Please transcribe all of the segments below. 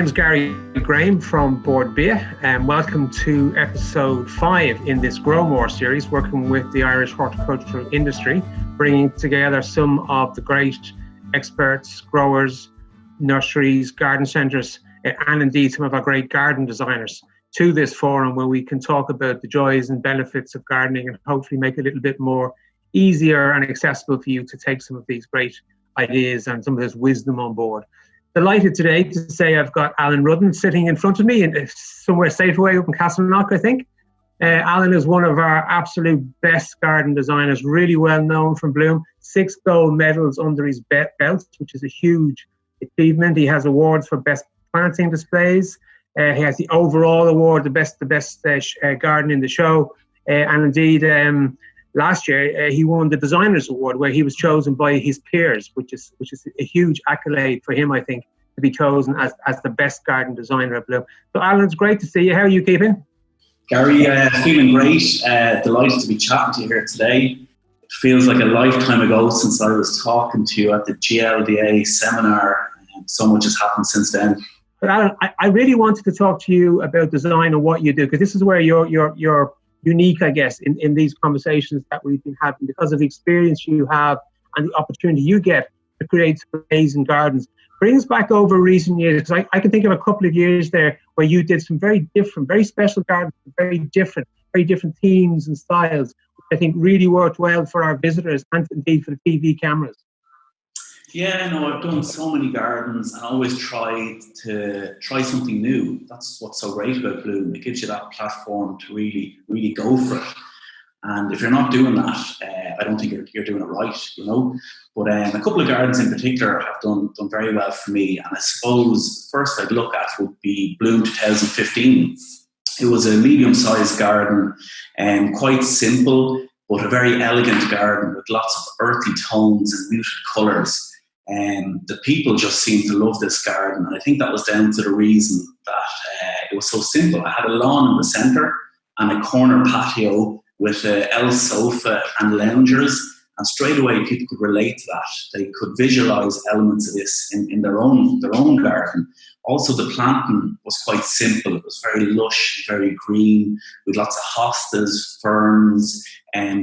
name is Gary Graham from Bord Bia, and welcome to episode 5 in this GroMór series, working with the Irish horticultural industry, bringing together some of the great experts, growers, nurseries, garden centres, and indeed some of our great garden designers to this forum where we can talk about the joys and benefits of gardening and hopefully make it a little bit more easier and accessible for you to take some of these great ideas and some of this wisdom on board. Delighted today to say I've got Alan Rudden sitting in front of me and somewhere safe away up in Castleknock, I think. Alan is one of our absolute best garden designers, really well known from Bloom. 6 gold medals under his belt, which is a huge achievement. He has awards for best planting displays. He has the overall award, the best garden in the show. And indeed, last year he won the Designers Award, where he was chosen by his peers, which is a huge accolade for him, I think, to be chosen as the best garden designer at Bloom. So Alan, it's great to see you. How are you keeping? Gary, feeling great. Delighted to be chatting to you here today. It feels like a lifetime ago since I was talking to you at the GLDA seminar. So much has happened since then. But Alan, I really wanted to talk to you about design and what you do, because this is where you're unique, I guess, in these conversations that we've been having, because of the experience you have and the opportunity you get to create amazing gardens. Brings back over recent years, because I can think of a couple of years there where you did some very different, very special gardens, very different themes and styles, which I think really worked well for our visitors and indeed for the TV cameras. Yeah, no, I've done so many gardens and always tried to try something new. That's what's so great about Bloom. It gives you that platform to really go for it. And if you're not doing that, I don't think you're doing it right, you know. But a couple of gardens in particular have done very well for me. And I suppose the first I'd look at would be Bloom 2015. It was a medium-sized garden, quite simple, but a very elegant garden with lots of earthy tones and muted colours. And the people just seemed to love this garden. And I think that was down to the reason that it was so simple. I had a lawn in the centre and a corner patio with L sofa and loungers. And straight away, people could relate to that. They could visualise elements of this in their own garden. Also, the planting was quite simple. It was very lush, very green, with lots of hostas, ferns,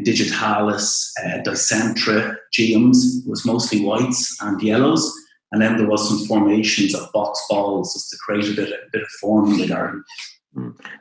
digitalis, dicentra, geums. It was mostly whites and yellows. And then there was some formations of box balls just to create a bit of form in the garden.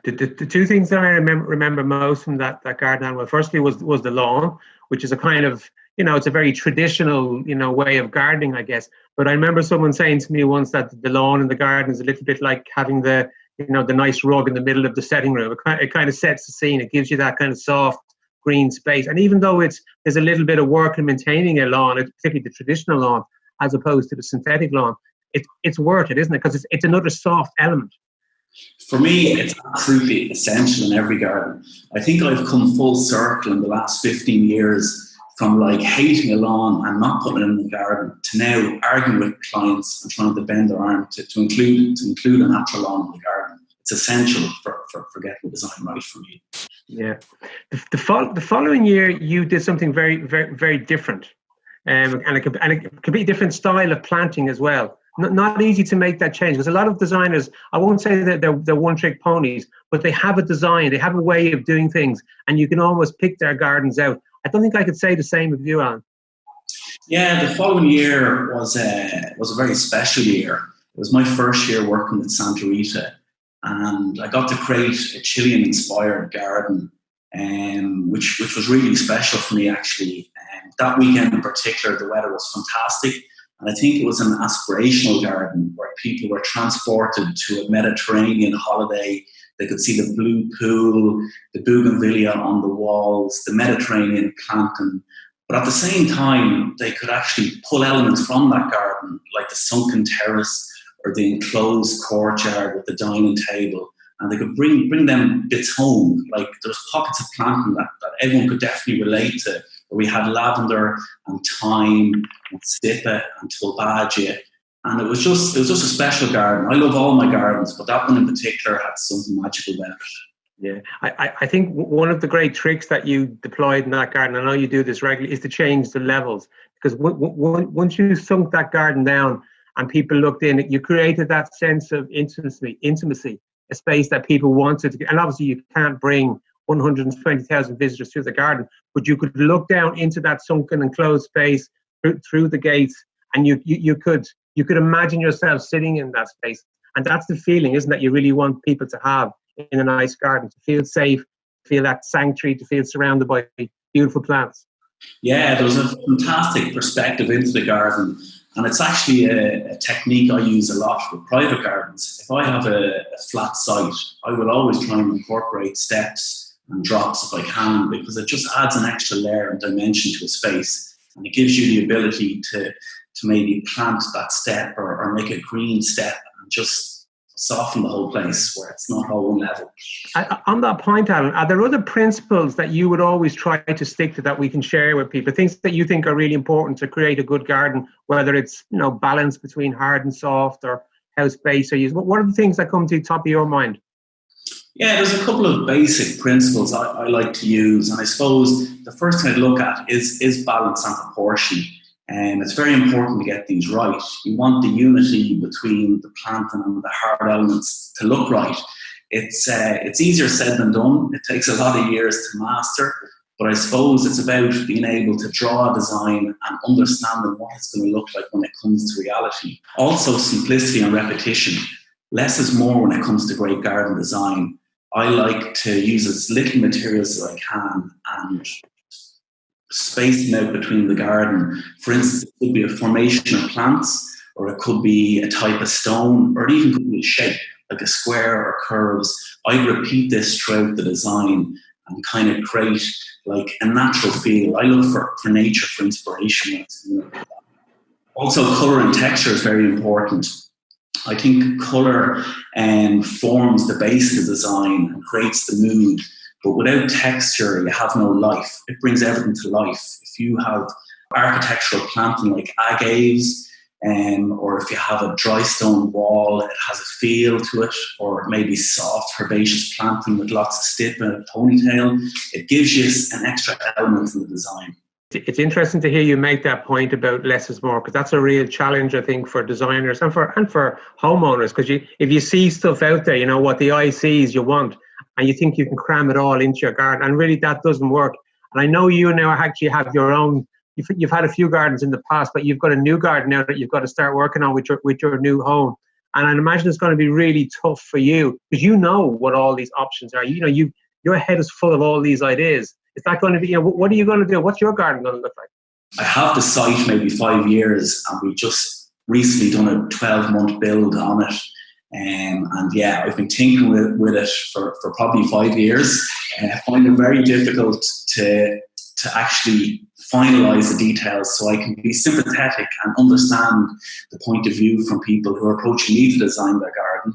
The two things that I remember most from that garden, well, firstly was the lawn, which is a kind of, it's a very traditional, way of gardening, I guess. But I remember someone saying to me once that the lawn in the garden is a little bit like having the nice rug in the middle of the setting room. It kind of sets the scene. It gives you that kind of soft green space. And even though there's a little bit of work in maintaining a lawn, particularly the traditional lawn, as opposed to the synthetic lawn, it's worth it, isn't it? Because it's another soft element. For me, it's absolutely essential in every garden. I think I've come full circle in the last 15 years from like hating a lawn and not putting it in the garden to now arguing with clients and trying to bend their arm to include a natural lawn in the garden. It's essential for getting the design right for me. Yeah. The following year, you did something very, very, very different, and a completely different style of planting as well. Not easy to make that change, because a lot of designers, I won't say that they're one-trick ponies, but they have a design, they have a way of doing things, and you can almost pick their gardens out. I don't think I could say the same of you, Alan. Yeah, the following year was a very special year. It was my first year working with Santa Rita, and I got to create a Chilean-inspired garden, which was really special for me, actually. That weekend in particular, the weather was fantastic. And I think it was an aspirational garden where people were transported to a Mediterranean holiday. They could see the blue pool, the bougainvillea on the walls, the Mediterranean planting. But at the same time, they could actually pull elements from that garden, like the sunken terrace or the enclosed courtyard with the dining table. And they could bring them bits home. Like there's pockets of planting that everyone could definitely relate to. We had lavender and thyme and stipa and tulbagea, and it was just a special garden. I love all my gardens, but that one in particular had something magical about it. Yeah, I think one of the great tricks that you deployed in that garden, I know you do this regularly, is to change the levels, because once you sunk that garden down and people looked in, you created that sense of intimacy, a space that people wanted to get. And obviously you can't bring 120,000 visitors through the garden, but you could look down into that sunken and closed space through the gates, and you could imagine yourself sitting in that space. And that's the feeling, isn't it, you really want people to have in a nice garden, to feel safe, feel that sanctuary, to feel surrounded by beautiful plants. Yeah, there's a fantastic perspective into the garden, and it's actually a technique I use a lot with private gardens. If I have a flat site, I will always try and incorporate steps and drops if I can, because it just adds an extra layer and dimension to a space, and it gives you the ability to maybe plant that step or make a green step and just soften the whole place where it's not all one level. On that point, Alan, are there other principles that you would always try to stick to that we can share with people? Things that you think are really important to create a good garden, whether it's balance between hard and soft, or how space are used. What are the things that come to the top of your mind? Yeah, there's a couple of basic principles I like to use, and I suppose the first thing I'd look at is balance and proportion. And it's very important to get these right. You want the unity between the plant and the hard elements to look right. It's easier said than done. It takes a lot of years to master, but I suppose it's about being able to draw a design and understanding what it's going to look like when it comes to reality. Also, simplicity and repetition. Less is more when it comes to great garden design. I like to use as little materials as I can and spacing out between the garden. For instance, it could be a formation of plants, or it could be a type of stone, or it even could be a shape, like a square or curves. I repeat this throughout the design and kind of create like a natural feel. I look for nature for inspiration. Also, colour and texture is very important. I think colour forms the base of the design and creates the mood. But without texture, you have no life. It brings everything to life. If you have architectural planting like agaves, or if you have a dry stone wall, it has a feel to it, or maybe soft herbaceous planting with lots of stip and a ponytail. It gives you an extra element in the design. It's interesting to hear you make that point about less is more, because that's a real challenge, I think, for designers and for homeowners. Because if you see stuff out there, what the eye sees you want, and you think you can cram it all into your garden, and really that doesn't work. And I know you now actually have your own. You've had a few gardens in the past, but you've got a new garden now that you've got to start working on with your new home. And I imagine it's going to be really tough for you, because you know what all these options are. Your head is full of all these ideas. Is that going to be? What are you going to do? What's your garden going to look like? I have the site maybe 5 years, and we just recently done a 12-month build on it. And yeah, I've been tinkering with it for probably 5 years. I find it very difficult to actually finalise the details, so I can be sympathetic and understand the point of view from people who are approaching me to design their garden.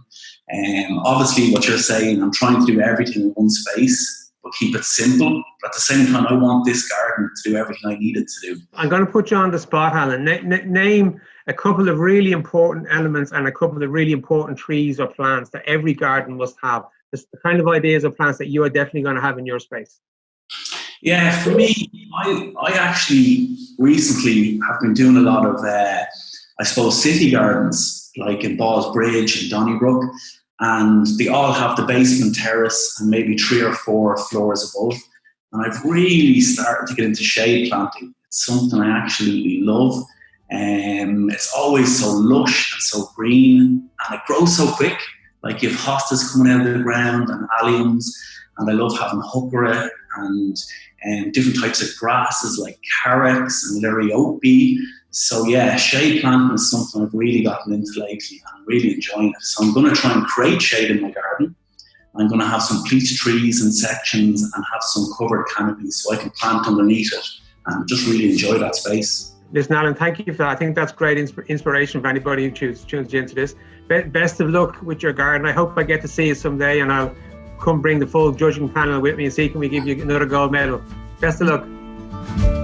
Obviously, what you're saying, I'm trying to do everything in one space, but keep it simple. But at the same time, I want this garden to do everything I need it to do. I'm going to put you on the spot, Alan. Name a couple of really important elements and a couple of really important trees or plants that every garden must have. The kind of ideas of plants that you are definitely going to have in your space. Yeah, for me, I actually recently have been doing a lot of, I suppose, city gardens, like in Bord Bridge and Donnybrook, and they all have the basement terrace and maybe 3 or 4 floors above. And I've really started to get into shade planting. It's something I absolutely love. It's always so lush and so green, and it grows so quick. Like you have hostas coming out of the ground and alliums, and I love having heuchera and different types of grasses like carex and liriope. So yeah, shade planting is something I've really gotten into lately, and I'm really enjoying it. So I'm going to try and create shade in my garden. I'm going to have some peach trees in sections and have some covered canopies so I can plant underneath it and just really enjoy that space. Listen, Alan, thank you for that. I think that's great inspiration for anybody who tunes into this. Best of luck with your garden. I hope I get to see you someday, and I'll come bring the full judging panel with me and see can we give you another gold medal. Best of luck.